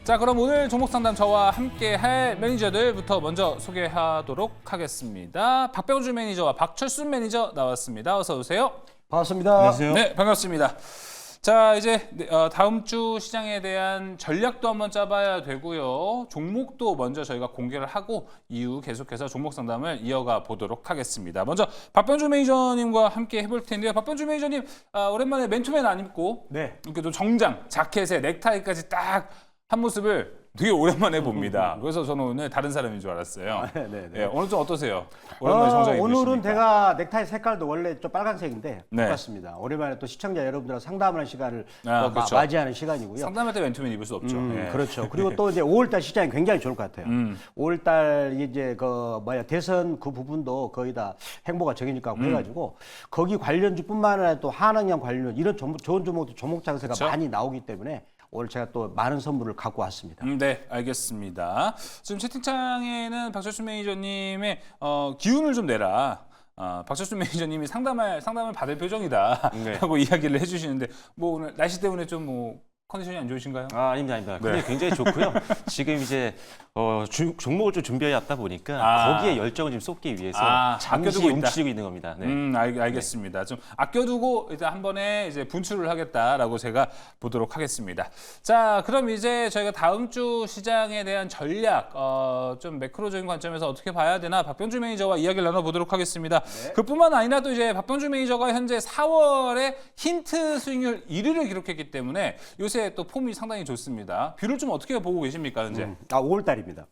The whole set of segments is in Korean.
자, 그럼 오늘 종목 상담 저와 함께 할 매니저들부터 먼저 소개하도록 하겠습니다. 박병주 매니저와 박철순 매니저 나왔습니다. 어서 오세요. 반갑습니다. 안녕하세요. 네, 반갑습니다. 자, 이제 다음 주 시장에 대한 전략도 한번 짜봐야 되고요. 종목도 먼저 저희가 공개를 하고 이후 계속해서 종목 상담을 이어가 보도록 하겠습니다. 먼저 박병주 매니저님과 함께 해볼 텐데요. 박병주 매니저님, 오랜만에 맨투맨 안 입고 네. 이렇게 또 정장, 자켓에 넥타이까지 딱 한 모습을 되게 오랜만에 봅니다. 그래서 저는 오늘 다른 사람인 줄 알았어요. 네. 예, 오늘 좀 어떠세요? 오랜만에 정장 입으시니까. 오늘은 제가 넥타이 색깔도 원래 좀 빨간색인데 네. 똑같습니다. 오랜만에 또 시청자 여러분들과 상담하는 시간을 또 그렇죠. 맞이하는 시간이고요. 상담할 때 맨투맨 입을 수 없죠. 예. 그렇죠. 그리고 또 이제 5월달 시장이 굉장히 좋을 것 같아요. 5월달 이제 대선 그 부분도 거의 다 행보가 정해질 고 해가지고 거기 관련주뿐만 아니라 또 한학령 관련 이런 좋은 종목도 종목 장세가 그렇죠. 많이 나오기 때문에 오늘 제가 또 많은 선물을 갖고 왔습니다. 네, 알겠습니다. 지금 채팅창에는 박철순 매니저님의 기운을 좀 내라. 박철순 매니저님이 상담을 받을 표정이다. 네. 라고 이야기를 해주시는데 뭐 오늘 날씨 때문에 좀 컨디션이 안 좋으신가요? 아닙니다. 네. 근데 굉장히 좋고요. 지금 이제 종목을 좀 준비해 왔다 보니까 거기에 열정을 좀 쏟기 위해서 잠시 아껴두고 있다. 움츠리고 있는 겁니다. 네. 알겠습니다. 좀 아껴두고 이제 한 번에 이제 분출을 하겠다라고 제가 보도록 하겠습니다. 자, 그럼 이제 저희가 다음 주 시장에 대한 전략, 좀 매크로적인 관점에서 어떻게 봐야 되나 박병주 매니저와 이야기를 나눠보도록 하겠습니다. 네. 그뿐만 아니라 또 이제 박병주 매니저가 현재 4월에 힌트 수익률 1위를 기록했기 때문에 요새 또 폼이 상당히 좋습니다. 뷰를 좀 어떻게 보고 계십니까, 현재? 5월달입니다.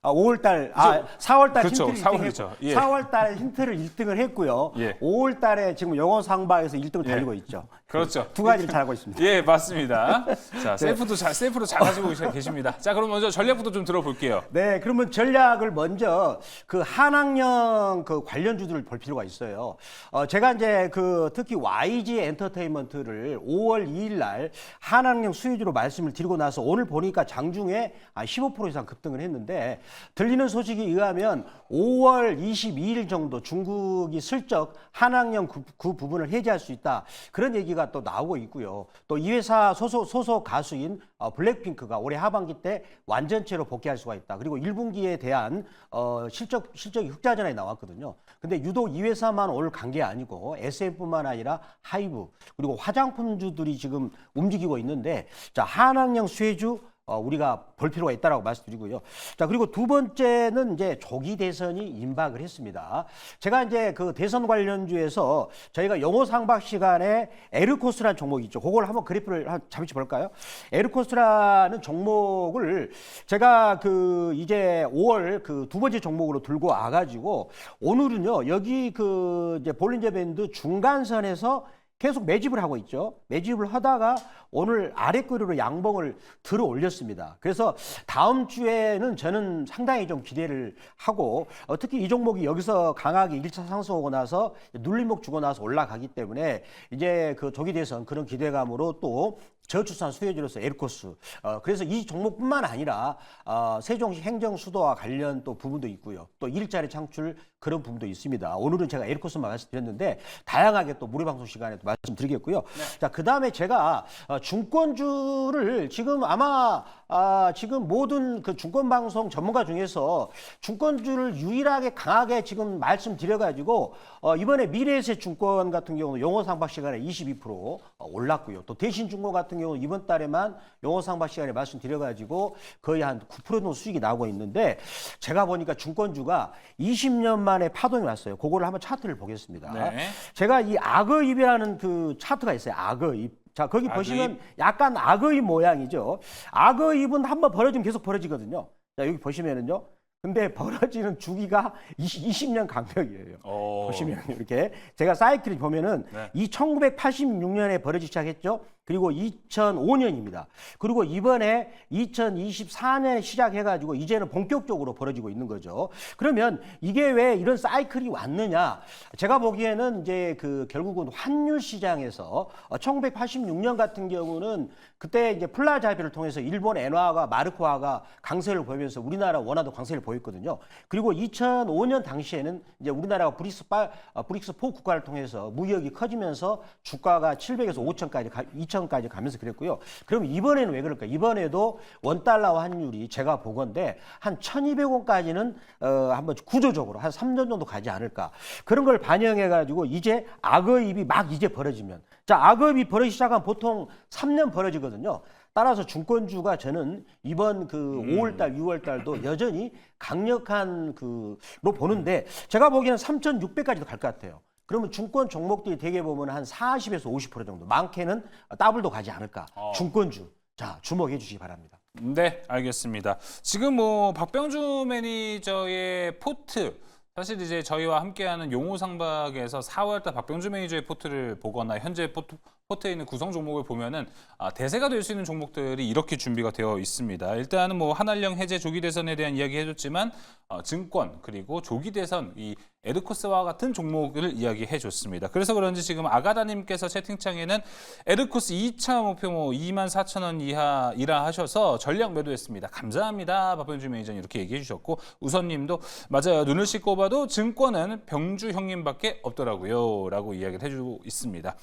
5월달, 4월달 그렇죠, 힌트를 4월이죠. 예. 4월달에 힌트를 1등을 했고요. 예. 5월달에 지금 영어상방에서 1등을 달리고 있죠. 그렇죠. 두 가지를 잘하고 있습니다. 예, 맞습니다. 자, 셀프로 잘 가지고 계십니다. 자, 그럼 먼저 전략부터 좀 들어볼게요. 네, 그러면 전략을 먼저 그 한학령 그 관련주들을 볼 필요가 있어요. 제가 이제 특히 YG 엔터테인먼트를 5월 2일 날 한학령 수혜주로 말씀을 드리고 나서 오늘 보니까 장중에 15% 이상 급등을 했는데 들리는 소식에 의하면 5월 22일 정도 중국이 슬쩍 한학령 그 부분을 해제할 수 있다. 그런 얘기가 또 나오고 있고요. 또 이 회사 소속 가수인 블랙핑크가 올해 하반기 때 완전체로 복귀할 수가 있다. 그리고 1분기에 대한 실적이 흑자전환이 나왔거든요. 근데 유독 이 회사만 오늘 간 게 아니고 SM뿐만 아니라 하이브 그리고 화장품주들이 지금 움직이고 있는데 자, 한학령 수혜주 우리가 볼 필요가 있다라고 말씀드리고요. 자, 그리고 두 번째는 이제 조기 대선이 임박을 했습니다. 제가 이제 그 대선 관련주에서 저희가 영어 상박 시간에 에르코스라는 종목이 있죠. 그걸 한번 그래프를 잠시 볼까요? 에르코스라는 종목을 제가 이제 5월 두 번째 종목으로 들고 와가지고 오늘은요, 여기 이제 볼린저 밴드 중간선에서 계속 매집을 하고 있죠. 매집을 하다가 오늘 아랫꼬리로 양봉을 들어 올렸습니다. 그래서 다음 주에는 저는 상당히 좀 기대를 하고 특히 이 종목이 여기서 강하게 1차 상승하고 나서 눌림목 주고 나서 올라가기 때문에 이제 그 조기 대선 그런 기대감으로 또 저출산 수혜주로서 에르코스 그래서 이 종목뿐만 아니라 세종시 행정수도와 관련 또 부분도 있고요. 또 일자리 창출 그런 부분도 있습니다. 오늘은 제가 에르코스만 말씀드렸는데 다양하게 또 무료방송 시간에 또 말씀드리겠고요. 네. 자, 그다음에 제가 증권주를 지금 아마 지금 모든 그 증권방송 전문가 중에서 증권주를 유일하게 강하게 지금 말씀드려가지고 이번에 미래에셋증권 같은 경우는 영어상박 시간에 22% 올랐고요. 또 대신증권 같은 경우 이번 달에만 영어상박 시간에 말씀드려가지고 거의 한 9% 정도 수익이 나오고 있는데 제가 보니까 증권주가 20년 만에 파동이 왔어요. 그거를 한번 차트를 보겠습니다. 네. 제가 이 악어입이라는 그 차트가 있어요. 악어입. 자, 거기 보시면 약간 악어입 모양이죠. 악어입은 한번 벌어지면 계속 벌어지거든요. 자, 여기 보시면은요. 근데 벌어지는 주기가 20년 간격이에요. 보시면 이렇게 제가 사이클을 보면은 이 1986년에 벌어지기 시작했죠. 그리고 2005년입니다. 그리고 이번에 2024년에 시작해가지고 이제는 본격적으로 벌어지고 있는 거죠. 그러면 이게 왜 이런 사이클이 왔느냐? 제가 보기에는 이제 결국은 환율 시장에서 1986년 같은 경우는 그때 이제 플라자 합의를 통해서 일본 엔화가 마르크화가 강세를 보이면서 우리나라 원화도 강세를 보였거든요. 그리고 2005년 당시에는 이제 우리나라가 브릭스 4 국가를 통해서 무역이 커지면서 주가가 700에서 2,000까지 가면서 그랬고요. 그럼 이번에는 왜 그럴까? 이번에도 원달러와 환율이 제가 보건데 한 1,200원까지는 한번 구조적으로 한 3년 정도 가지 않을까. 그런 걸 반영해 가지고 이제 악어입이 막 이제 벌어지면, 자, 악어입이 벌어지기 시작하면 보통 3년 벌어지거든요. 따라서 증권주가 저는 이번 그 5월달, 6월달도 여전히 강력한 그로 보는데, 제가 보기에는 3,600까지도 갈 것 같아요. 그러면 증권 종목들이 대개 보면 한 40에서 50% 정도, 많게는 더블도 가지 않을까. 증권주, 자, 주목해 주시기 바랍니다. 네, 알겠습니다. 지금 뭐 박병주 매니저의 포트, 사실 이제 저희와 함께하는 용호상박에서 4월달 박병주 매니저의 포트를 보거나 현재 포트에 있는 구성 종목을 보면은 대세가 될 수 있는 종목들이 이렇게 준비가 되어 있습니다. 일단은 뭐 한한령 해제 조기 대선에 대한 이야기 해줬지만 증권 그리고 조기 대선 이 에르코스와 같은 종목을 이야기해 줬습니다. 그래서 그런지 지금 아가다님께서 채팅창에는 에르코스 2차 목표 뭐 24,000원 이하이라 하셔서 전략 매도했습니다. 감사합니다. 박병주 매니저님 이렇게 얘기해 주셨고, 우선님도 맞아요. 눈을 씻고 봐도 증권은 병주 형님밖에 없더라고요. 라고 이야기를 해주고 있습니다.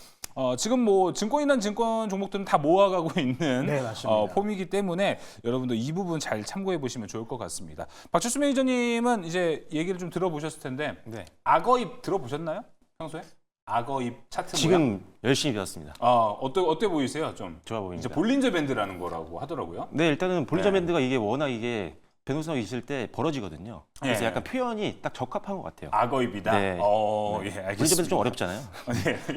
지금 뭐 증권이란 증권 종목들은 다 모아가고 있는 네, 맞습니다. 폼이기 때문에 여러분도 이 부분 잘 참고해 보시면 좋을 것 같습니다. 박철수 매니저님은 이제 얘기를 좀 들어보셨을 텐데 네. 악어입 들어보셨나요? 평소에? 악어입 차트 모양? 지금 열심히 배웠습니다. 어때 보이세요? 좀 좋아 보입니다. 이제 볼린저 밴드라는 거라고 하더라고요. 네, 일단은 볼리저 네. 밴드가 이게 워낙 이게 변호사가 있을 때 벌어지거든요. 그래서 예. 약간 표현이 딱 적합한 것 같아요. 악어입이다. 네. 예, 볼리저 알겠습니다. 밴드 좀 어렵잖아요.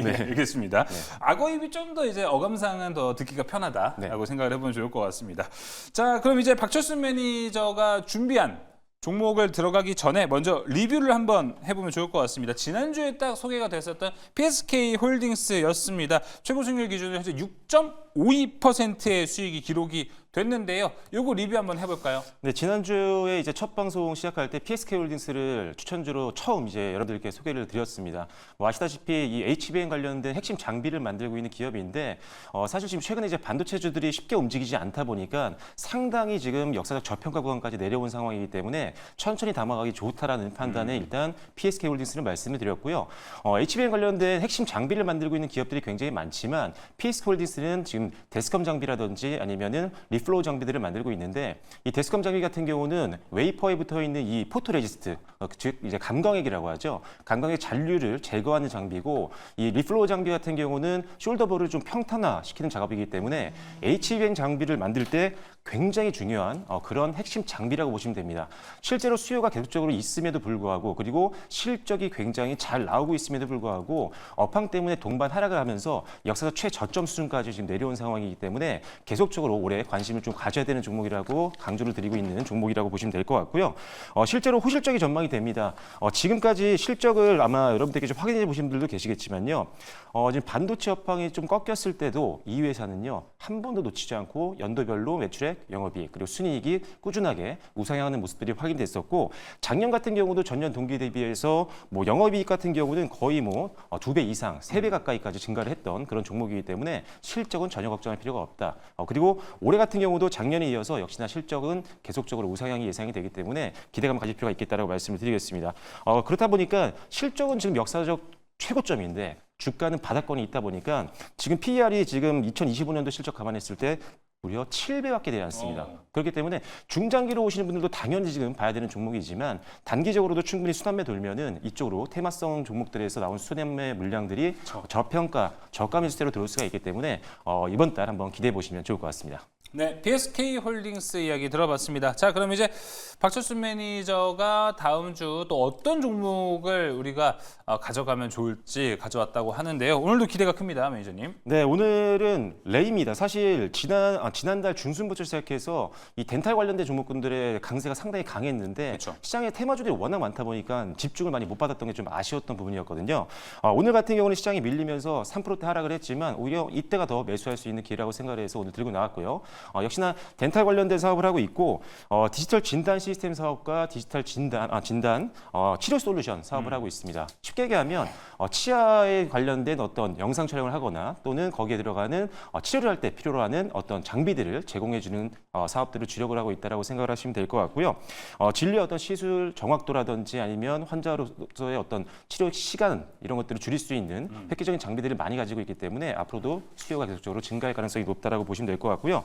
네, 알겠습니다. 악어입이 좀 더 이제 어감상은 더 듣기가 편하다라고 생각을 해보면 좋을 것 같습니다. 자, 그럼 이제 박철수 매니저가 준비한 종목을 들어가기 전에 먼저 리뷰를 한번 해보면 좋을 것 같습니다. 지난주에 딱 소개가 됐었던 PSK 홀딩스였습니다. 최고 수익률 기준으로 현재 6.52%의 수익이 기록이 됐는데요. 요거 리뷰 한번 해볼까요? 네, 지난주에 이제 첫 방송 시작할 때 PSK 홀딩스를 추천주로 처음 이제 여러분들께 소개를 드렸습니다. 뭐 아시다시피 이 HBM 관련된 핵심 장비를 만들고 있는 기업인데 사실 지금 최근에 이제 반도체주들이 쉽게 움직이지 않다 보니까 상당히 지금 역사적 저평가 구간까지 내려온 상황이기 때문에 천천히 담아가기 좋다라는 판단에 일단 PSK 홀딩스를 말씀을 드렸고요. HBM 관련된 핵심 장비를 만들고 있는 기업들이 굉장히 많지만 PSK 홀딩스는 지금 데스컴 장비라든지 아니면은 리플로우 장비들을 만들고 있는데, 이 데스컴 장비 같은 경우는 웨이퍼에 붙어 있는 이 포토레지스트, 즉 이제 감광액이라고 하죠. 감광액 잔류를 제거하는 장비고, 이 리플로우 장비 같은 경우는 숄더볼을 좀 평탄화시키는 작업이기 때문에 HBM 장비를 만들 때 굉장히 중요한 그런 핵심 장비라고 보시면 됩니다. 실제로 수요가 계속적으로 있음에도 불구하고, 그리고 실적이 굉장히 잘 나오고 있음에도 불구하고 업황 때문에 동반 하락을 하면서 역사적 최저점 수준까지 지금 내려온 상황이기 때문에 계속적으로 올해 관심을 좀 가져야 되는 종목이라고 강조를 드리고 있는 종목이라고 보시면 될 것 같고요. 실제로 호실적이 전망이 됩니다. 지금까지 실적을 아마 여러분들께 좀 확인해 보신 분들도 계시겠지만요. 지금 반도체 업황이 좀 꺾였을 때도 이 회사는요, 한 번도 놓치지 않고 연도별로 매출액, 영업이익, 그리고 순이익이 꾸준하게 우상향하는 모습들이 확인됐었고, 작년 같은 경우도 전년 동기 대비해서 뭐 영업이익 같은 경우는 거의 뭐 2배 이상, 3배 가까이까지 증가를 했던 그런 종목이기 때문에 실적은 전혀 걱정할 필요가 없다. 그리고 올해 같은 경우도 작년에 이어서 역시나 실적은 계속적으로 우상향이 예상이 되기 때문에 기대감 가질 필요가 있겠다라고 말씀을 드리겠습니다. 그렇다 보니까 실적은 지금 역사적 최고점인데 주가는 바닥권이 있다 보니까 지금 PER이 지금 2025년도 실적 감안했을 때 무려 7배밖에 되지 않습니다. 그렇기 때문에 중장기로 오시는 분들도 당연히 지금 봐야 되는 종목이지만 단기적으로도 충분히 순환매 돌면은 이쪽으로 테마성 종목들에서 나온 순환매 물량들이 저평가, 저가 매수세로 들어올 수가 있기 때문에 이번 달 한번 기대해 보시면 좋을 것 같습니다. 네, PSK 홀딩스 이야기 들어봤습니다. 자, 그럼 이제 박철수 매니저가 다음 주 또 어떤 종목을 우리가 가져가면 좋을지 가져왔다고 하는데요. 오늘도 기대가 큽니다, 매니저님. 네, 오늘은 레이입니다. 사실 지난달 중순부터 시작해서 이 덴탈 관련된 종목군들의 강세가 상당히 강했는데 그쵸. 시장에 테마주들이 워낙 많다 보니까 집중을 많이 못 받았던 게 좀 아쉬웠던 부분이었거든요. 오늘 같은 경우는 시장이 밀리면서 3%대 하락을 했지만 오히려 이때가 더 매수할 수 있는 기회라고 생각을 해서 오늘 들고 나왔고요. 역시나 덴탈 관련된 사업을 하고 있고 디지털 진단 시스템 사업과 디지털 진단 치료 솔루션 사업을 하고 있습니다. 쉽게 얘기하면 치아에 관련된 어떤 영상 촬영을 하거나 또는 거기에 들어가는 치료를 할 때 필요로 하는 어떤 장비들을 제공해주는 사업들을 주력을 하고 있다고 생각을 하시면 될 것 같고요. 진료의 어떤 시술 정확도라든지 아니면 환자로서의 어떤 치료 시간 이런 것들을 줄일 수 있는 획기적인 장비들을 많이 가지고 있기 때문에 앞으로도 수요가 계속적으로 증가할 가능성이 높다라고 보시면 될 것 같고요.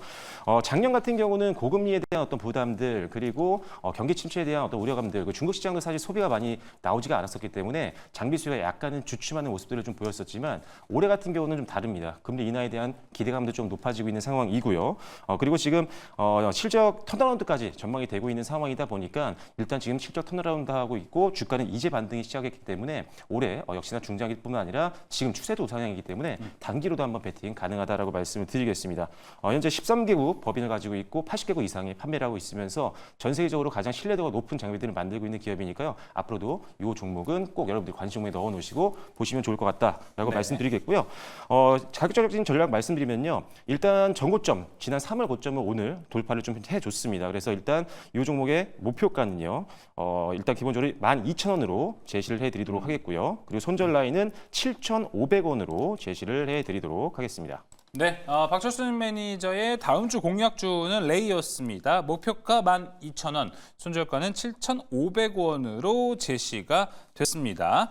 작년 같은 경우는 고금리에 대한 어떤 부담들 그리고 경기 침체에 대한 어떤 우려감들, 중국 시장도 사실 소비가 많이 나오지가 않았었기 때문에 장비 수요가 약간은 주춤하는 모습들을 좀 보였었지만 올해 같은 경우는 좀 다릅니다. 금리 인하에 대한 기대감도 좀 높아지고 있는 상황이고요. 그리고 지금 실적 턴어라운드까지 전망이 되고 있는 상황이다 보니까 일단 지금 실적 턴어라운드하고 있고 주가는 이제 반등이 시작했기 때문에 올해 역시나 중장기뿐만 아니라 지금 추세도 우상향이기 때문에 단기로도 한번 배팅 가능하다라고 말씀을 드리겠습니다. 현재 13개국 법인을 가지고 있고 80개국 이상의 판매를 하고 있으면서 전 세계적으로 가장 신뢰도가 높은 장비들을 만들고 있는 기업이니까요. 앞으로도 이 종목은 꼭 여러분들 관심에 넣어 놓으시고 보시면 좋을 것 같다라고 말씀드리겠고요. 가격적인 전략 말씀드리면요. 일단 전고점, 지난 3월 고점을 오늘 돌파를 좀 해줬습니다. 그래서 일단 이 종목의 목표가는요. 일단 기본적으로 12,000원으로 제시를 해드리도록 하겠고요. 그리고 손절 라인은 7,500원으로 제시를 해드리도록 하겠습니다. 네, 박철순 매니저의 다음 주 공략주는 레이였습니다. 목표가 12,000원, 손절가는 7,500원으로 제시가 됐습니다.